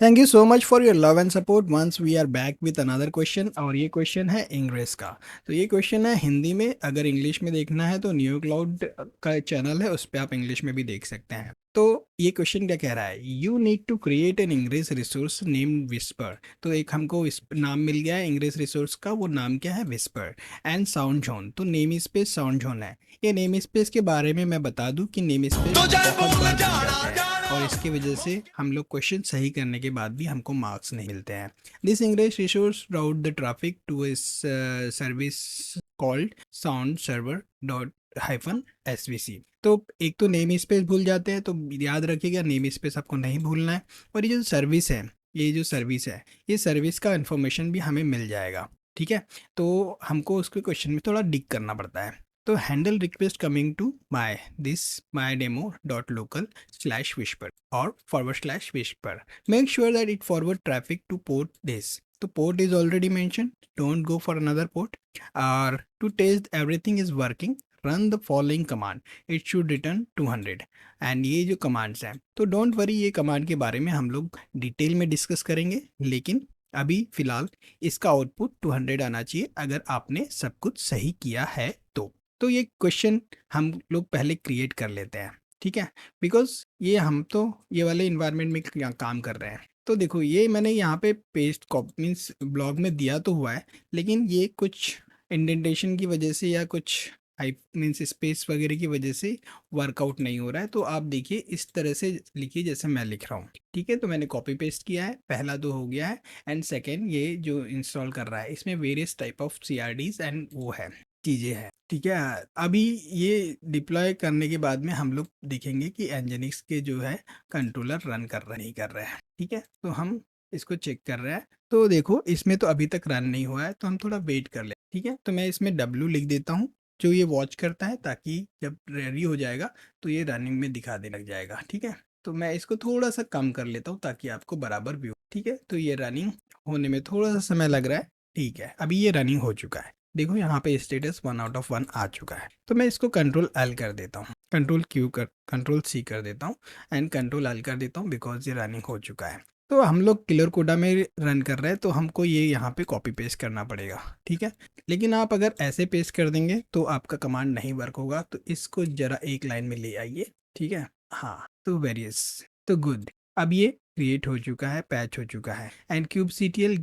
Thank you so much for your love and support. Once we are back with another question, और ये question है English का। तो ये क्वेश्चन है हिंदी में। अगर इंग्लिश में देखना है तो न्यू क्लाउड का चैनल है, उस पर आप इंग्लिश में भी देख सकते हैं। तो ये क्वेश्चन क्या कह रहा है? You need to create an English resource name whisper. तो एक हमको नाम मिल गया है इंग्लिश रिसोर्स का, वो नाम क्या है? विस्पर। एंड साउंड जोन, तो नेम स्पेस साउंड जोन है। ये नेम स्पेस के बारे में मैं बता दूं कि नेम स्पेस बहुत बार बन जाता है, और इसकी वजह से हम लोग क्वेश्चन सही करने के बाद भी हमको मार्क्स नहीं मिलते हैं। This English resource route the traffic to इस service called sound server dot hyphen SVC. तो एक तो नेम स्पेस भूल जाते हैं, तो याद रखिएगा नेम स्पेस आपको नहीं भूलना है। और ये जो सर्विस है, ये सर्विस का इंफॉर्मेशन भी हमें मिल जाएगा। ठीक है, तो हमको उसके क्वेश्चन में थोड़ा डिग करना पड़ता है। तो handle request coming to my demo dot local slash whisper और forward slash whisper, make sure that it forward traffic to port this. तो port is already mention, don't go for another port. और to test everything is working, run the following command, it should return 200। And ये जो commands हैं, तो don't worry, ये command के बारे में हम लोग डिटेल में डिस्कस करेंगे, लेकिन अभी फिलहाल इसका आउटपुट 200 आना चाहिए अगर आपने सब कुछ सही किया है तो ये क्वेश्चन हम लोग पहले क्रिएट कर लेते हैं। ठीक है, बिकॉज ये हम तो ये वाले इन्वायरमेंट में काम कर रहे हैं। तो देखो, ये मैंने यहाँ पे पेस्ट कॉपी मीन्स ब्लॉग में दिया तो हुआ है, लेकिन ये कुछ इंडेंटेशन की वजह से या कुछ हाइप मीन्स स्पेस वगैरह की वजह से वर्कआउट नहीं हो रहा है। तो आप देखिए इस तरह से लिखिए जैसे मैं लिख रहा हूँ। ठीक है, तो मैंने कॉपी पेस्ट किया है, पहला तो हो गया है। एंड सेकेंड, ये जो इंस्टॉल कर रहा है इसमें various type of CRDs and वो है चीज़ें हैं। ठीक है, अभी ये डिप्लॉय करने के बाद में हम लोग देखेंगे कि एनजिनिक्स के जो है कंट्रोलर रन कर रहे नहीं कर रहे हैं। ठीक है, तो हम इसको चेक कर रहे हैं। तो देखो इसमें तो अभी तक रन नहीं हुआ है, तो हम थोड़ा वेट कर ले। ठीक है, तो मैं इसमें W लिख देता हूँ, जो ये वॉच करता है, ताकि जब रेडी हो जाएगा तो ये रनिंग में दिखा दे लग जाएगा। ठीक है, तो मैं इसको थोड़ा सा कम कर लेता हूँ ताकि आपको बराबर भी हो। ठीक है, तो ये रनिंग होने में थोड़ा सा समय लग रहा है। ठीक है, अभी ये रनिंग हो चुका है। देखो यहाँ पे स्टेटस 1/1 आ चुका है। तो मैं इसको कंट्रोल L कर देता हूँ, कंट्रोल C कर देता हूँ, एंड कंट्रोल L कर देता हूँ, बिकॉज ये रनिंग हो चुका है। तो हम लोग किलर कोडा में रन कर रहे हैं, तो हमको ये यहाँ पे कॉपी पेस्ट करना पड़ेगा। ठीक है, लेकिन आप अगर ऐसे पेस्ट कर देंगे तो आपका कमांड नहीं वर्क होगा। तो इसको जरा एक लाइन में ले आइए। ठीक है, हाँ, तो वेरियस, तो गुड। अब ये क्रिएट हो चुका है, पैच हो चुका है। And kubectl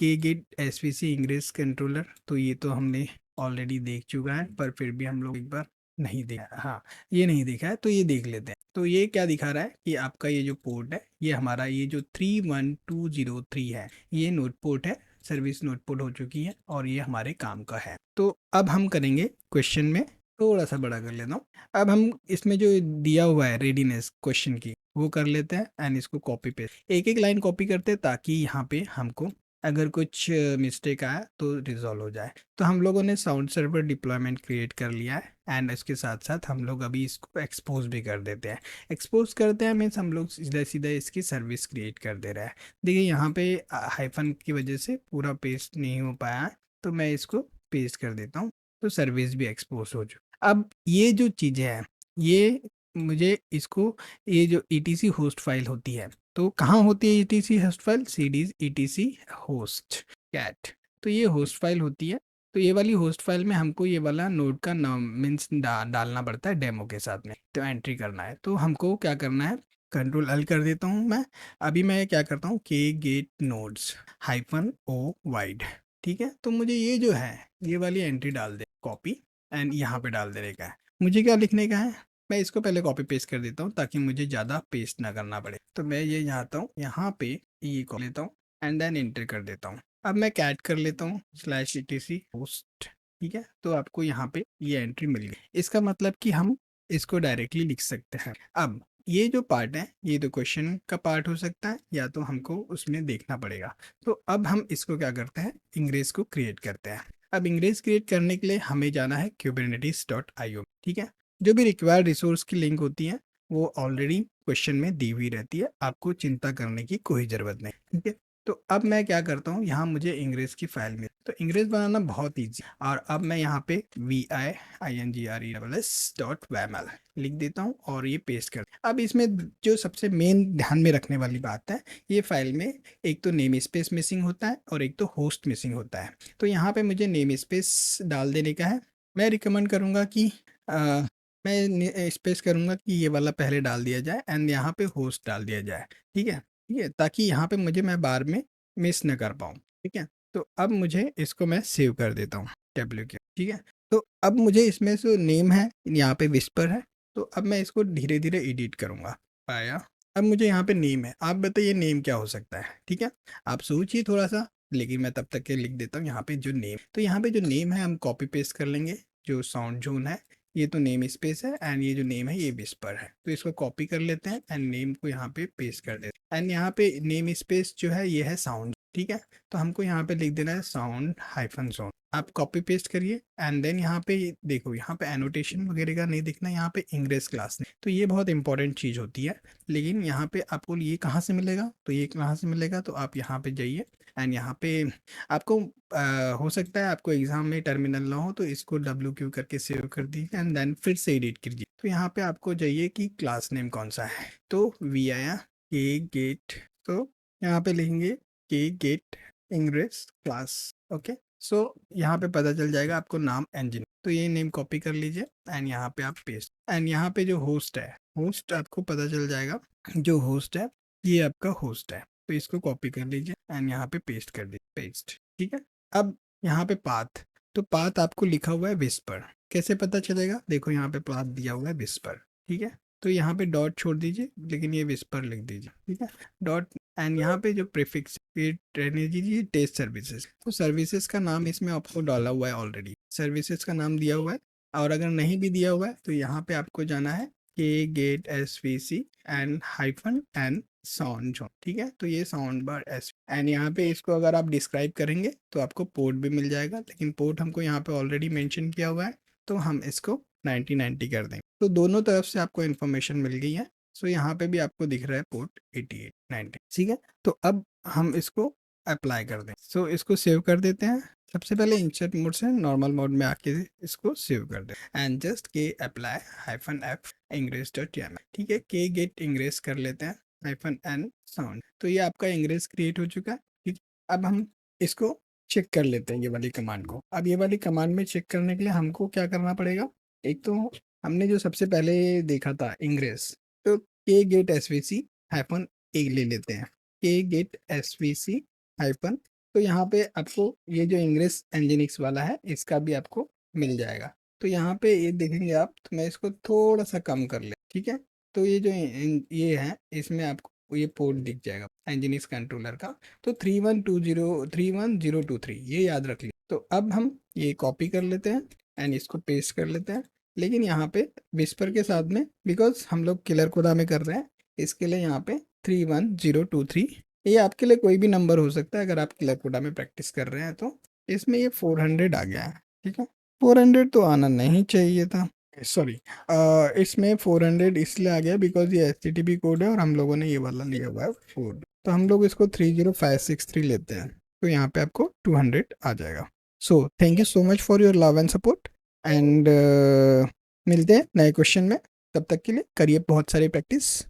get svc ingress controller, तो ये तो हमने ऑलरेडी देख चुका है, पर फिर भी हम लोग एक बार नहीं देखा, हाँ ये नहीं देखा है तो ये देख लेते हैं। तो ये क्या दिखा रहा है कि आपका ये जो पोर्ट है, ये हमारा ये जो 31203 है, ये नोट पोर्ट है, सर्विस नोट पोर्ट हो चुकी है, और ये हमारे काम का है। तो अब हम करेंगे क्वेश्चन में, थोड़ा सा बड़ा कर लेता हूँ। अब हम इसमें जो दिया हुआ है रेडीनेस क्वेश्चन की, वो कर लेते हैं। एंड इसको कॉपी पेस्ट एक एक लाइन कॉपी करते हैं, ताकि यहाँ पे हमको अगर कुछ मिस्टेक आया तो रिजॉल्व हो जाए। तो हम लोगों ने साउंड सर्वर डिप्लॉयमेंट क्रिएट कर लिया है, एंड इसके साथ साथ हम लोग अभी इसको एक्सपोज भी कर देते हैं। एक्सपोज करते हैं मीन्स हम लोग सीधा सीधा इसकी सर्विस क्रिएट कर दे रहे हैं। देखिए यहाँ पे हाइफन की वजह से पूरा पेस्ट नहीं हो पाया है, तो मैं इसको पेस्ट कर देता हूँ, तो सर्विस भी एक्सपोज हो चुकी। अब ये जो चीज़ें हैं, ये मुझे इसको, ये जो ETC होस्ट फाइल होती है, तो कहाँ होती है ETC host file? CDs ETC host cat, तो ये होस्ट फाइल होती है। तो ये वाली होस्ट फाइल में हमको ये वाला नोड का नाम मीन्स डालना पड़ता है डेमो के साथ में, तो एंट्री करना है। तो हमको क्या करना है, कंट्रोल L कर देता हूँ मैं। अभी मैं क्या करता हूँ, के गेट नोड्स -o वाइड। ठीक है, तो मुझे ये जो है, ये वाली एंट्री डाल दे, कॉपी, एंड यहाँ पे डाल देने का है। मुझे क्या लिखने का है, मैं इसको पहले कॉपी पेस्ट कर देता हूँ ताकि मुझे ज़्यादा पेस्ट ना करना पड़े। तो मैं ये चाहता हूँ, यहाँ पे ये कॉल लेता हूँ, एंड देन एंटर कर देता हूँ। अब मैं कैट कर लेता हूँ /etc होस्ट। ठीक है, तो आपको यहाँ पे ये एंट्री मिल गई। इसका मतलब कि हम इसको डायरेक्टली लिख सकते हैं। अब ये जो पार्ट है, ये तो क्वेश्चन का पार्ट हो सकता है, या तो हमको उसमें देखना पड़ेगा। तो अब हम इसको क्या करते हैं, इंग्रेस को क्रिएट करते हैं। अब इंग्रेस क्रिएट करने के लिए हमें जाना है kubernetes.io। ठीक है, जो भी रिक्वायर्ड रिसोर्स की लिंक होती है वो ऑलरेडी क्वेश्चन में दी हुई रहती है, आपको चिंता करने की कोई ज़रूरत नहीं। ठीक है, तो अब मैं क्या करता हूँ, यहाँ मुझे इंग्रेस की फाइल मिली, तो इंग्रेस बनाना बहुत ईजी। और अब मैं यहाँ पे VIINGRESS.YAML लिख देता हूँ और ये पेस्ट कर। अब इसमें जो सबसे मेन ध्यान में रखने वाली बात है, ये फाइल में एक तो नेम स्पेस मिसिंग होता है और एक तो होस्ट मिसिंग होता है। तो यहाँ पे मुझे नेम स्पेस डाल देने का है। मैं रिकमेंड करूँगा कि मैं स्पेस करूँगा कि ये वाला पहले डाल दिया जाए एंड यहाँ पे होस्ट डाल दिया जाए। ठीक है, ठीक है, ताकि यहाँ पे मुझे मैं बार में मिस न कर पाऊँ। ठीक है, तो अब मुझे इसको मैं सेव कर देता हूँ डब्ल्यू के। ठीक है, तो अब मुझे इसमें जो नेम है यहाँ पे विस्पर है, तो अब मैं इसको धीरे धीरे एडिट करूँगा। आया, अब मुझे यहाँ पे नेम है, आप बताइए नेम क्या हो सकता है। ठीक है, आप सोचिए थोड़ा सा, लेकिन मैं तब तक के लिख देता हूँ यहाँ पे जो नेम। तो यहाँ पे जो नेम है हम कॉपी पेस्ट कर लेंगे। जो साउंड जोन है ये तो नेम स्पेस है एंड ये जो नेम है ये विस्पर है, तो इसको कॉपी कर लेते हैं एंड नेम को यहाँ पे पेस्ट कर देते हैं। एंड यहाँ पे नेम स्पेस जो है ये है साउंड। ठीक है, तो हमको यहाँ पे लिख देना है साउंड हाइफन जोन। आप कॉपी पेस्ट करिए एंड देन यहाँ पे देखो, यहाँ पे एनोटेशन वगैरह का नहीं दिखना, यहाँ पे इंग्रेस क्लास नहीं। तो ये बहुत इंपॉर्टेंट चीज़ होती है। लेकिन यहाँ पे आपको ये कहाँ से मिलेगा, तो ये कहाँ से मिलेगा, तो आप यहाँ पे जाइए एंड यहाँ पे आपको हो सकता है आपको एग्जाम में टर्मिनल ना हो, तो इसको WQ करके सेव कर दीजिए एंड देन फिर से एडिट कीजिए। तो यहाँ पे आपको जाइए कि क्लास नेम कौन सा है, तो वी आया के गेट, तो यहाँ पे लिखेंगे के गेट इंग्रेस क्लास। ओके, सो यहाँ पे पता चल जाएगा आपको नाम इंजन। तो ये नेम कॉपी कर लीजिए एंड यहाँ पे आप पेस्ट, एंड यहाँ पे जो होस्ट है, होस्ट आपको पता चल जाएगा, जो होस्ट है ये आपका होस्ट है। तो इसको कॉपी कर लीजिए एंड यहाँ पे पेस्ट कर दीजिए, पेस्ट। ठीक है, अब यहाँ पे पाथ, तो पाथ आपको लिखा हुआ है विस्पर। कैसे पता चलेगा, देखो यहाँ पे पाथ दिया हुआ है विस्पर। ठीक है, तो यहाँ पे डॉट छोड़ दीजिए, लेकिन ये विस्पर लिख दीजिए। ठीक है, डॉट एंड यहाँ पे जो प्रीफिक्स रहने दीजिए टेस्ट सर्विसेज। तो सर्विसेज का नाम इसमें आपको डाला हुआ है ऑलरेडी, सर्विसेज का नाम दिया हुआ है। और अगर नहीं भी दिया हुआ है तो यहाँ पे आपको जाना है के get SVC and hyphen and sound zone. ठीक है, तो ये साउंड बार एस एंड यहाँ पे इसको अगर आप डिस्क्राइब करेंगे तो आपको पोर्ट भी मिल जाएगा, लेकिन पोर्ट हमको यहाँ पे ऑलरेडी मेंशन किया हुआ है, तो हम इसको 9090 कर देंगे। तो दोनों तरफ से आपको इन्फॉर्मेशन मिल गई है। सो यहाँ पे भी आपको दिख रहा है पोर्ट 8890। ठीक है, तो अब हम इसको अप्लाई कर दें। सो इसको सेव कर देते हैं। सबसे पहले इंसर्ट मोड से नॉर्मल मोड में आके इसको सेव कर दें एंड जस्ट के अप्लाई हाइफन एफ ingress.yml। ठीक है, के गेट इंग्रेस कर लेते हैं हाइफन एन साउंड। तो ये आपका इंग्रेस क्रिएट हो चुका है। ठीक, अब हम इसको चेक कर लेते हैं ये वाली कमांड को। अब ये वाली कमांड में चेक करने के लिए हमको क्या करना पड़ेगा, एक तो हमने जो सबसे पहले देखा था इंग्रेस, तो के गेट SVC हाइफन ए ले लेते हैं, के गेट SVC हाइफन। तो यहाँ पे आपको ये जो इंग्रेस एंजिनिक्स वाला है इसका भी आपको मिल जाएगा। तो यहाँ पे ये देखेंगे आप, तो मैं इसको थोड़ा सा कम कर ले। ठीक है, तो ये जो ये है इसमें आपको ये पोर्ट दिख जाएगा एंजिनिक्स कंट्रोलर का, तो 31023 ये याद रख लीजिए। तो अब हम ये कॉपी कर लेते हैं एंड इसको पेस्ट कर लेते हैं, लेकिन यहाँ पे विस्पर के साथ में, बिकॉज हम लोग किलर कोडा में कर रहे हैं, इसके लिए यहाँ पे 31023, ये आपके लिए कोई भी नंबर हो सकता है अगर आप किलर कोडा में प्रैक्टिस कर रहे हैं। तो इसमें ये 400 आ गया है। ठीक है, 400 तो आना नहीं चाहिए था, सॉरी, इसमें 400 इसलिए आ गया बिकॉज ये HTTP कोड है और हम लोगों ने ये वाला लिया हुआ है 4। तो हम लोग इसको 30563 लेते हैं, तो यहाँ पे आपको 200 आ जाएगा। So thank you so much for your love and support and मिलते हैं नए क्वेश्चन में। तब तक के लिए करिए बहुत सारी प्रैक्टिस।